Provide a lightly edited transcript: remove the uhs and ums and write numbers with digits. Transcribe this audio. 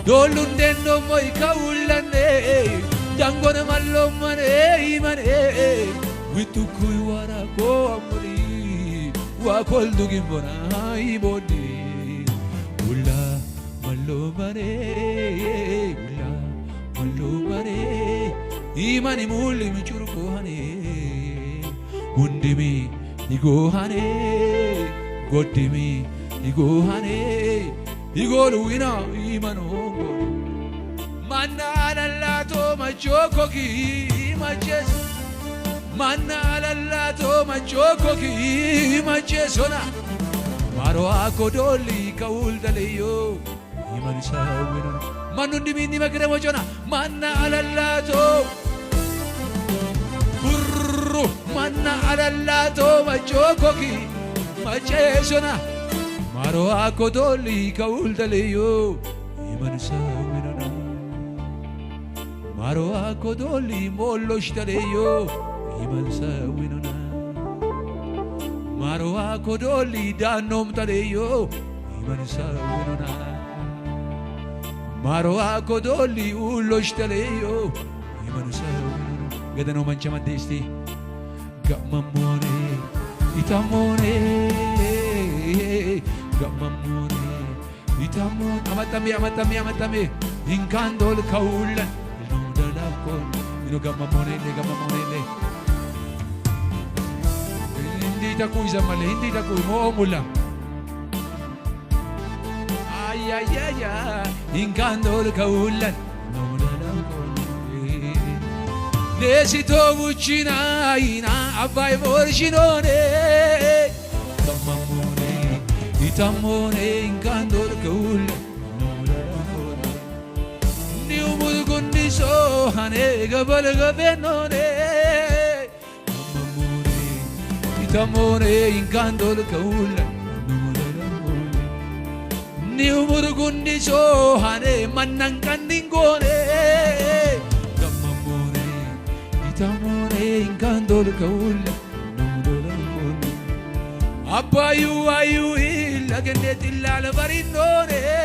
Dolun dendo moi kaulane Dangone mallo mane imane Witu kui wara ko amuri Wa kol dugi bona ibodi Ula mallo mane Ula mallo mane Imani muli michurko hane Undimi igo hane Godimi igo hane Igo ruina imano Manna alallato machoko ki maches Manna alallato machoko ki machesona Maro akodoli kauldaleyo imanisa wino Manundi mini makremo jona Manna alallato Burro Manna alallato machoko ki machesona Maro akodoli kauldaleyo imanisa wino Maro akodoli moloshtaleyo imanisa winona Maro akodoli danom taleyo imanisa winona Maro akodoli uloshtaleyo imanisa winona Gadano manchama desti Gamamone itamone Gamamone itamone amatame Inkandol kaulan Ino gamamone Hindi takui zamale hindi takui mo mula Ay Inkandol kaulan Nesito vucina ina abai vorginone Gamamone itamone inkandol kaulan So hane gabal gabenone Mamamone itamone inkandol kaula Niu murugundi so hane mannan kandingone Mamamone itamone inkandol kaula Abbayu ayu illa gendet illa la barinone